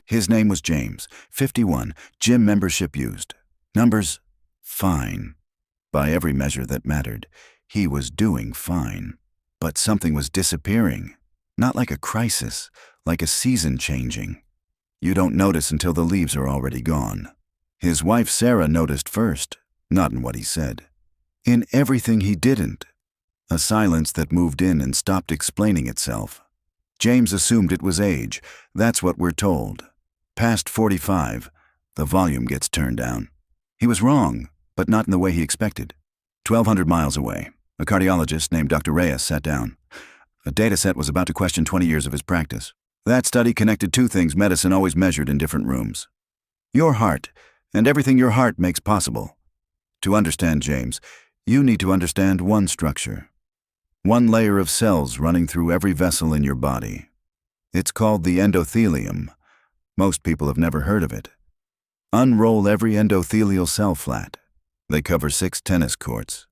His name was James, 51, gym membership used. Numbers, fine. By every measure that mattered, he was doing fine. But something was disappearing. Not like a crisis, like a season changing. You don't notice until the leaves are already gone. His wife Sarah noticed first, not in what he said. In everything he didn't. A silence that moved in and stopped explaining itself. James assumed it was age. That's what we're told. Past 45, the volume gets turned down. He was wrong, but not in the way he expected. 1,200 miles away, a cardiologist named Dr. Reyes sat down. A dataset was about to question 20 years of his practice. That study connected two things medicine always measured in different rooms. Your heart, and everything your heart makes possible. To understand James, you need to understand one structure. One layer of cells running through every vessel in your body. It's called the endothelium. Most people have never heard of it. Unroll every endothelial cell flat. They cover 6 tennis courts.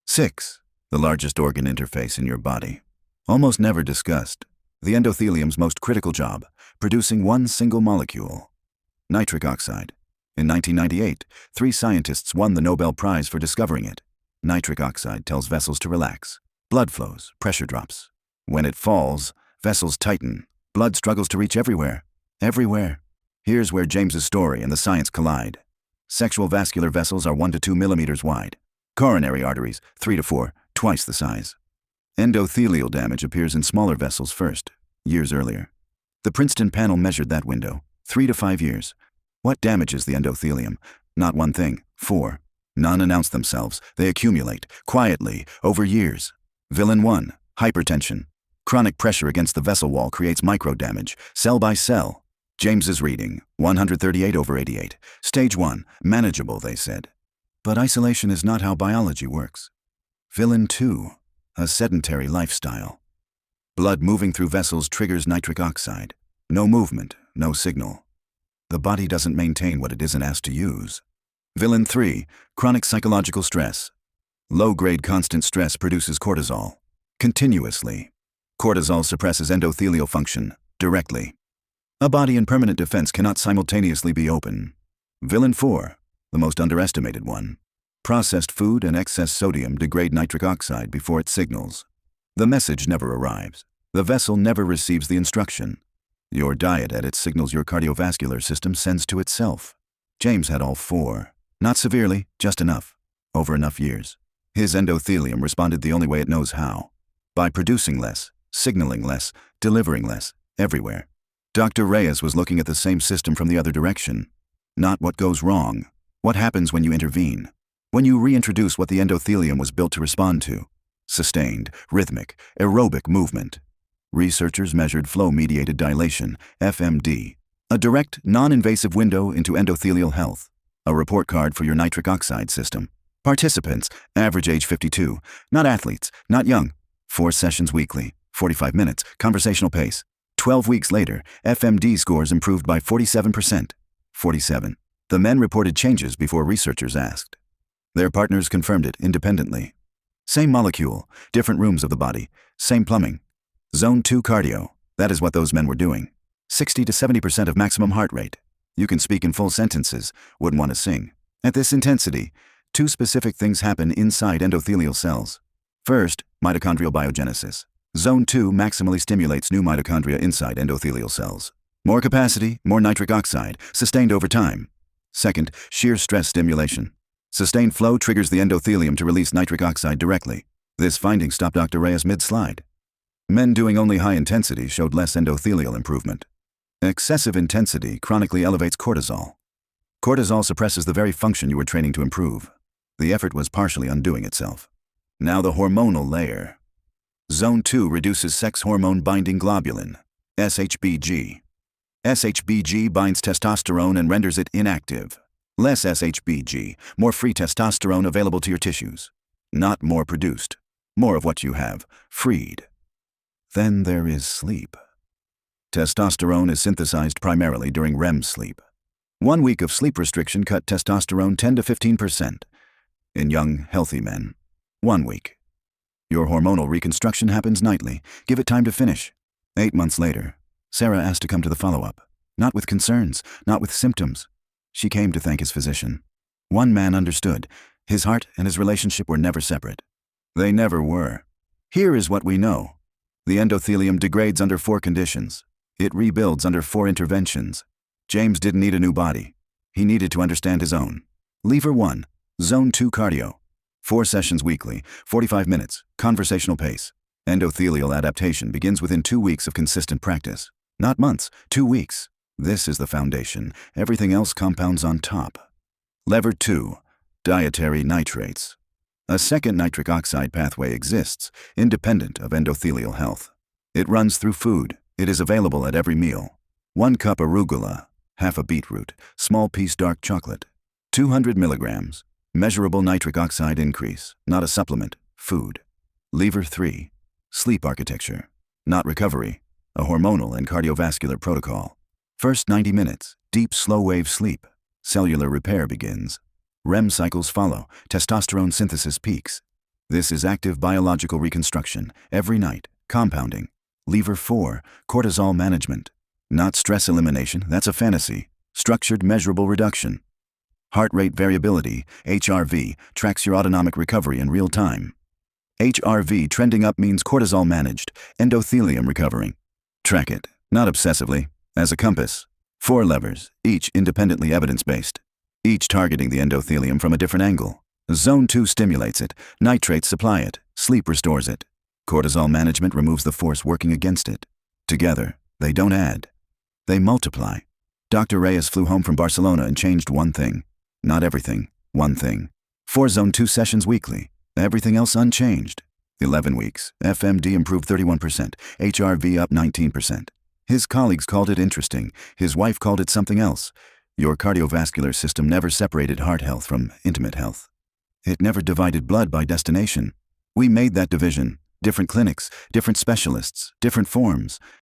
6, the largest organ interface in your body. Almost never discussed. The endothelium's most critical job, producing one single molecule. Nitric oxide. In 1998, 3 scientists won the Nobel Prize for discovering it. Nitric oxide tells vessels to relax. Blood flows, pressure drops. When it falls, vessels tighten. Blood struggles to reach everywhere. Everywhere. Here's where James's story and the science collide. Sexual vascular vessels are 1 to 2 millimeters wide. Coronary arteries, 3 to 4, twice the size. Endothelial damage appears in smaller vessels first, years earlier. The Princeton panel measured that window, 3 to 5 years. What damages the endothelium? Not one thing, 4. None announce themselves. They accumulate, quietly, over years. Villain 1, hypertension. Chronic pressure against the vessel wall creates micro-damage, cell by cell. James's reading, 138/88. Stage 1, manageable, they said. But isolation is not how biology works. Villain 2, a sedentary lifestyle. Blood moving through vessels triggers nitric oxide. No movement, no signal. The body doesn't maintain what it isn't asked to use. Villain 3, chronic psychological stress. Low-grade constant stress produces cortisol. Continuously. Cortisol suppresses endothelial function, directly. A body in permanent defense cannot simultaneously be open. Villain 4, the most underestimated one. Processed food and excess sodium degrade nitric oxide before it signals. The message never arrives. The vessel never receives the instruction. Your diet edit signals your cardiovascular system sends to itself. James had all 4. Not severely, just enough. Over enough years. His endothelium responded the only way it knows how. By producing less, signaling less, delivering less, everywhere. Dr. Reyes was looking at the same system from the other direction. Not what goes wrong. What happens when you intervene? When you reintroduce what the endothelium was built to respond to. Sustained, rhythmic, aerobic movement. Researchers measured flow-mediated dilation, FMD. A direct, non-invasive window into endothelial health. A report card for your nitric oxide system. Participants, average age 52, not athletes, not young. 4 sessions weekly, 45 minutes, conversational pace. 12 weeks later, FMD scores improved by 47%. 47. The men reported changes before researchers asked. Their partners confirmed it independently. Same molecule, different rooms of the body, same plumbing. Zone 2 cardio, that is what those men were doing. 60 to 70% of maximum heart rate. You can speak in full sentences, wouldn't want to sing. At this intensity, 2 specific things happen inside endothelial cells. First, mitochondrial biogenesis. Zone 2 maximally stimulates new mitochondria inside endothelial cells. More capacity, more nitric oxide, sustained over time. Second, shear stress stimulation. Sustained flow triggers the endothelium to release nitric oxide directly. This finding stopped Dr. Reyes mid-slide. Men doing only high intensity showed less endothelial improvement. Excessive intensity chronically elevates cortisol. Cortisol suppresses the very function you were training to improve. The effort was partially undoing itself. Now the hormonal layer. Zone 2 reduces sex hormone binding globulin, SHBG. SHBG binds testosterone and renders it inactive. Less SHBG, more free testosterone available to your tissues. Not more produced. More of what you have, freed. Then there is sleep. Testosterone is synthesized primarily during REM sleep. 1 week of sleep restriction cut testosterone 10 to 15%. In young, healthy men. 1 week. Your hormonal reconstruction happens nightly. Give it time to finish. 8 months later, Sarah asked to come to the follow-up. Not with concerns, not with symptoms. She came to thank his physician. One man understood. His heart and his relationship were never separate. They never were. Here is what we know. The endothelium degrades under 4 conditions. It rebuilds under 4 interventions. James didn't need a new body. He needed to understand his own. Lever 1. Zone 2 cardio. 4 sessions weekly, 45 minutes, conversational pace. Endothelial adaptation begins within 2 weeks of consistent practice. Not months, 2 weeks. This is the foundation. Everything else compounds on top. Lever 2. Dietary nitrates. A second nitric oxide pathway exists, independent of endothelial health. It runs through food. It is available at every meal. 1 cup arugula, half a beetroot, small piece dark chocolate. 200 milligrams. Measurable nitric oxide increase, not a supplement, food. Lever 3. Sleep architecture. Not recovery, a hormonal and cardiovascular protocol. First 90 minutes, deep slow-wave sleep. Cellular repair begins. REM cycles follow, testosterone synthesis peaks. This is active biological reconstruction, every night, compounding. Lever 4, cortisol management. Not stress elimination, that's a fantasy. Structured measurable reduction. Heart rate variability, HRV, tracks your autonomic recovery in real time. HRV trending up means cortisol managed, endothelium recovering. Track it, not obsessively, as a compass. 4 levers, each independently evidence-based. Each targeting the endothelium from a different angle. Zone 2 stimulates it, nitrates supply it, sleep restores it. Cortisol management removes the force working against it. Together, they don't add. They multiply. Dr. Reyes flew home from Barcelona and changed one thing. Not everything, one thing. 4 Zone 2 sessions weekly. Everything else unchanged. 11 weeks, FMD improved 31%, HRV up 19%. His colleagues called it interesting. His wife called it something else. Your cardiovascular system never separated heart health from intimate health. It never divided blood by destination. We made that division. Different clinics, different specialists, different forms.